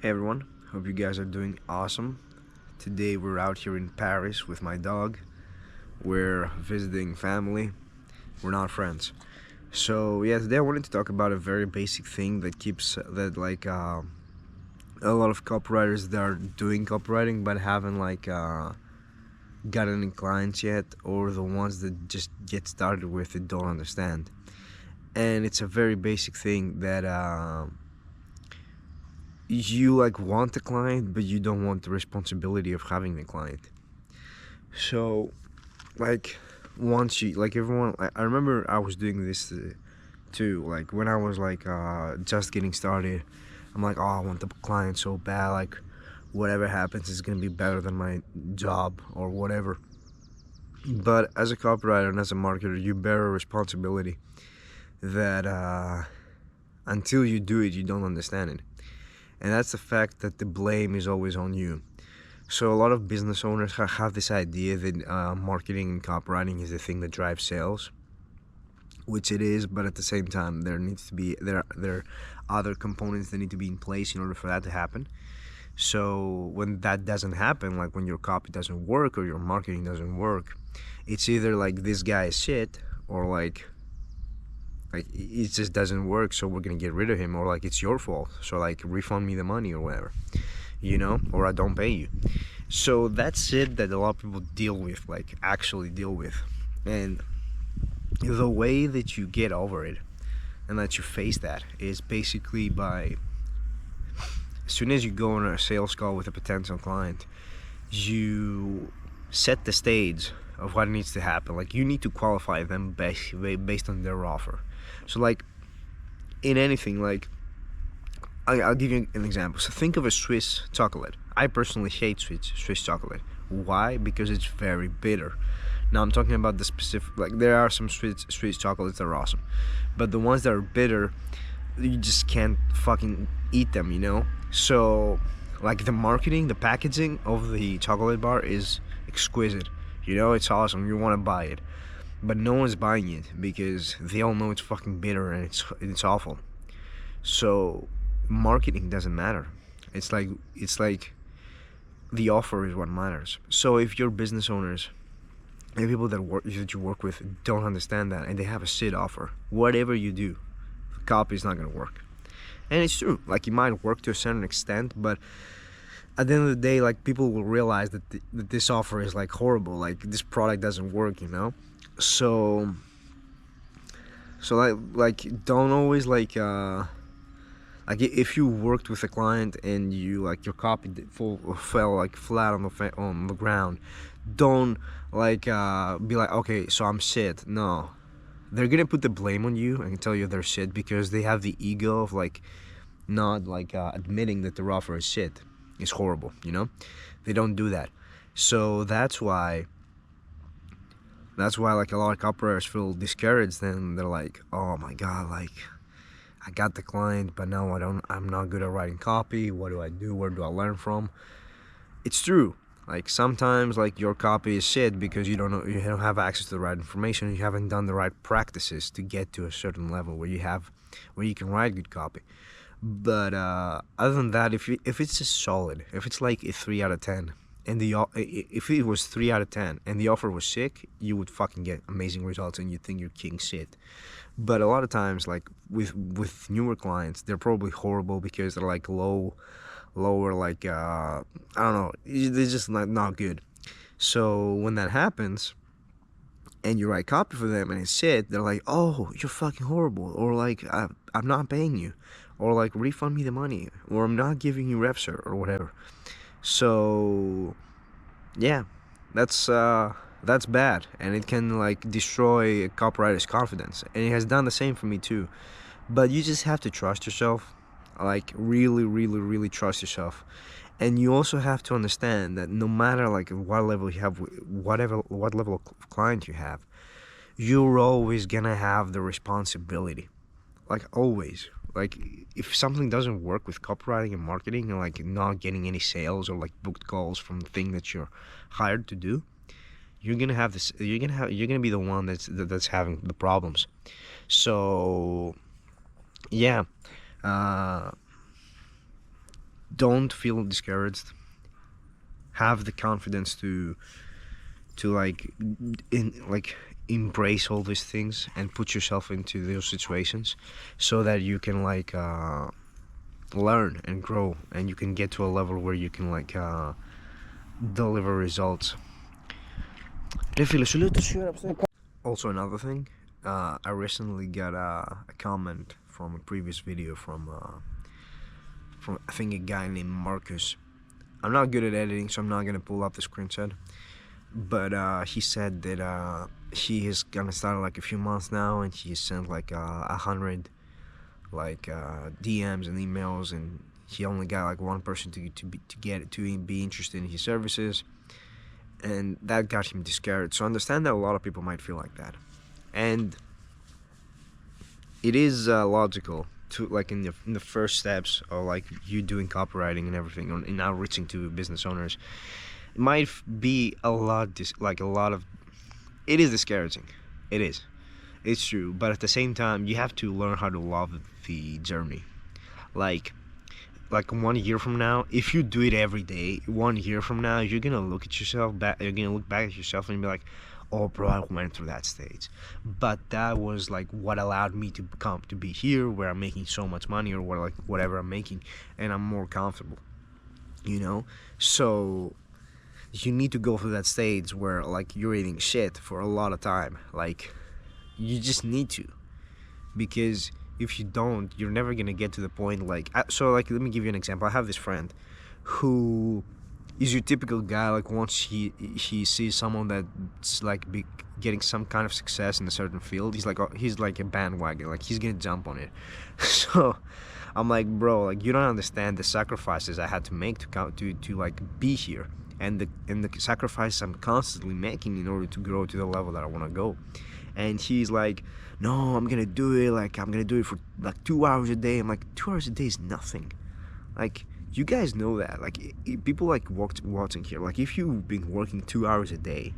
Hey everyone, hope you guys are doing awesome. Today we're out here in Paris with my dog. We're visiting family. We're not friends. So yeah, today I wanted to talk about a very basic thing that keeps a lot of copywriters that are doing copywriting but haven't gotten any clients yet, or the ones that just get started with it don't understand. And it's a very basic thing that you want the client, but you don't want the responsibility of having the client. So once you everyone, I remember I was doing this too, when I was just getting started. I'm like, oh, I want the client so bad, whatever happens is gonna be better than my job or whatever. But as a copywriter and as a marketer, you bear a responsibility that until you do it, you don't understand it. And that's the fact that the blame is always on you. So a lot of business owners have this idea that marketing and copywriting is the thing that drives sales, which it is, but at the same time there are other components that need to be in place in order for that to happen. So when that doesn't happen, like when your copy doesn't work or your marketing doesn't work, it's either like this guy is shit, or like it just doesn't work, so we're gonna get rid of him, or it's your fault, so refund me the money or whatever, or I don't pay you. So that's it that a lot of people deal with, actually deal with. And the way that you get over it and that you face that is basically by, as soon as you go on a sales call with a potential client, you set the stage of what needs to happen. You need to qualify them based on their offer. So in anything, I'll give you an example. So think of a Swiss chocolate. I personally hate Swiss chocolate. Why? Because it's very bitter. Now I'm talking about the specific, there are some Swiss chocolates that are awesome, but the ones that are bitter, you just can't fucking eat them. So the marketing, the packaging of the chocolate bar is exquisite. It's awesome. You want to buy it, but no one's buying it because they all know it's fucking bitter and it's awful. So marketing doesn't matter. It's like the offer is what matters. So if your business owners and people that you work with don't understand that, and they have a shit offer, whatever you do, the copy is not gonna work. And it's true. It might work to a certain extent, but at the end of the day, people will realize that that this offer is horrible. This product doesn't work. So don't always if you worked with a client and you your copy fell flat on the ground, don't be like, okay, so I'm shit. No, they're gonna put the blame on you and tell you they're shit because they have the ego of not admitting that their offer is shit, is horrible. They don't do that. So that's why a lot of copywriters feel discouraged, and they're like, oh my god, I got the client, but now I'm not good at writing copy. What do I do? Where do I learn from? It's true. Sometimes your copy is shit because you don't have access to the right information. You haven't done the right practices to get to a certain level where you can write good copy. But other than that, if it's just solid, if it's a 3 out of 10, and if it was 3 out of 10 and the offer was sick, you would fucking get amazing results and you'd think you're king shit. But a lot of times, with newer clients, they're probably horrible because they're lower, I don't know, they're just not good. So when that happens and you write copy for them and it's shit, they're like, oh, you're fucking horrible, or I'm not paying you, or refund me the money, or I'm not giving you rev share or whatever. So yeah, that's bad, and it can destroy a copywriter's confidence, and it has done the same for me too. But you just have to trust yourself, really, really, really trust yourself. And you also have to understand that no matter what level you have, what level of client you have, you're always gonna have the responsibility, always. If something doesn't work with copywriting and marketing, and not getting any sales or booked calls from the thing that you're hired to do, you're gonna have this. You're gonna be the one that's having the problems. So yeah, don't feel discouraged. Have the confidence to embrace all these things and put yourself into those situations, so that you can learn and grow, and you can get to a level where you can deliver results. Also, another thing, I recently got a comment from a previous video from I think a guy named Marcus. I'm not good at editing, so I'm not gonna pull up the screenshot, but he said that he is gonna start like a few months now, and he sent like 100 DMs and emails, and he only got like one person to be interested in his services, and that got him discouraged. So I understand that a lot of people might feel like that, and it is logical to in the first steps of like you doing copywriting and everything, and now reaching to business owners. It might be a lot it is discouraging. It's true, but at the same time, you have to learn how to love the journey. Like 1 year from now, if you do it every day, 1 year from now, you're gonna look back at yourself and be like, oh bro, I went through that stage, but that was like what allowed me to be here, where I'm making so much money, or whatever I'm making, and I'm more comfortable, so you need to go through that stage where you're eating shit for a lot of time. You just need to, because if you don't, you're never gonna get to the point. Let me give you an example. I have this friend who is your typical guy. Once he sees someone that's getting some kind of success in a certain field, he's like a bandwagon. He's gonna jump on it. So I'm like, bro, you don't understand the sacrifices I had to make to be here, and the sacrifices I'm constantly making in order to grow to the level that I want to go. And he's like, no, I'm gonna do it. I'm gonna do it for 2 hours a day. I'm like, 2 hours a day is nothing. You guys know that. People watching here. If you've been working 2 hours a day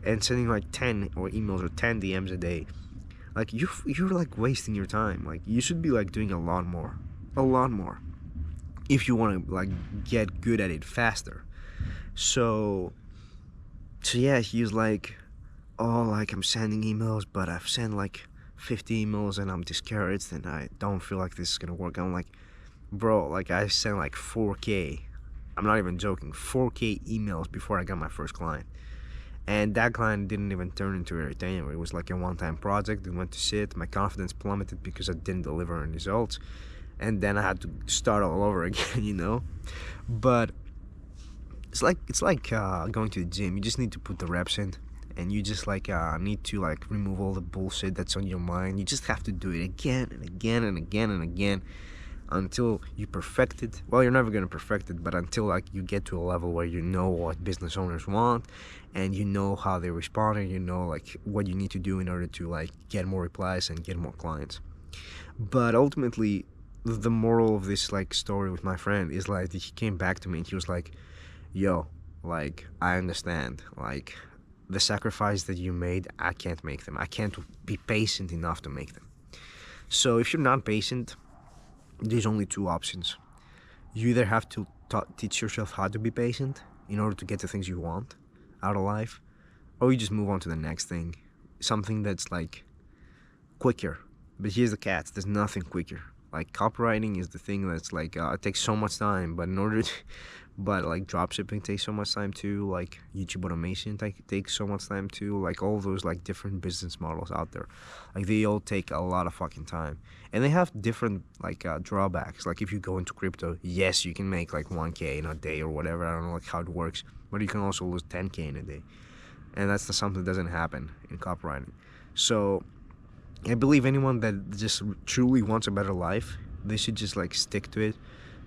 and sending 10 or emails or 10 DMs a day, you're wasting your time. You should be doing a lot more, if you want to get good at it faster. So yeah, he's like, oh, I'm sending emails, but I've sent 50 emails and I'm discouraged and I don't feel like this is gonna work. I'm like, bro, I sent 4K, I'm not even joking, 4K emails before I got my first client, and that client didn't even turn into a retainer. It was a one-time project. It went to sit. My confidence plummeted because I didn't deliver any results, and then I had to start all over again. But it's like going to the gym. You just need to put the reps in, and you just need to remove all the bullshit that's on your mind. You just have to do it again and again and again and again until you perfect it. Well, you're never gonna perfect it, but until you get to a level where you know what business owners want, and you know how they respond, and you know what you need to do in order to get more replies and get more clients. But ultimately, the moral of this story with my friend is he came back to me and he was like, yo, I understand the sacrifice that you made. I can't make them. I can't be patient enough to make them. So if you're not patient, there's only two options. You either have to teach yourself how to be patient in order to get the things you want out of life, or you just move on to the next thing, something that's quicker. But here's the catch: there's nothing quicker. Copywriting is the thing that's it takes so much time, but in order to, but dropshipping takes so much time too, YouTube automation takes so much time too, all those different business models out there, they all take a lot of fucking time, and they have different drawbacks. If you go into crypto, yes, you can make 1K in a day or whatever. I don't know how it works, but you can also lose 10K in a day, and that's something that doesn't happen in copywriting. So I believe anyone that just truly wants a better life, they should just stick to it.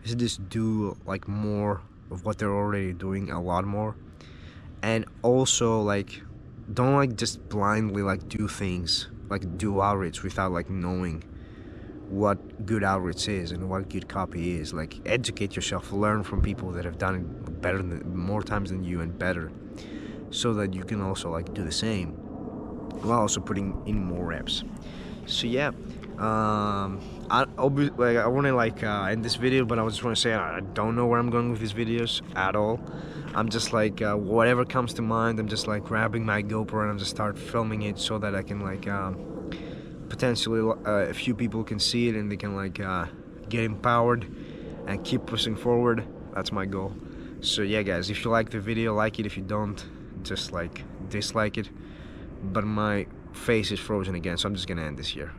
They should just do more of what they're already doing, a lot more. And also don't just blindly do things, do outreach without knowing what good outreach is and what good copy is. Educate yourself, learn from people that have done it better more times than you and better, so that you can also do the same while also putting in more reps. So yeah, I want to end this video, but I just want to say I don't know where I'm going with these videos at all. I'm just whatever comes to mind. I'm just grabbing my GoPro and I'm just start filming it so that I can potentially a few people can see it and they can get empowered and keep pushing forward. That's my goal. So yeah, guys, if you like the video, like it. If you don't, just dislike it. But my face is frozen again, so I'm just gonna end this here.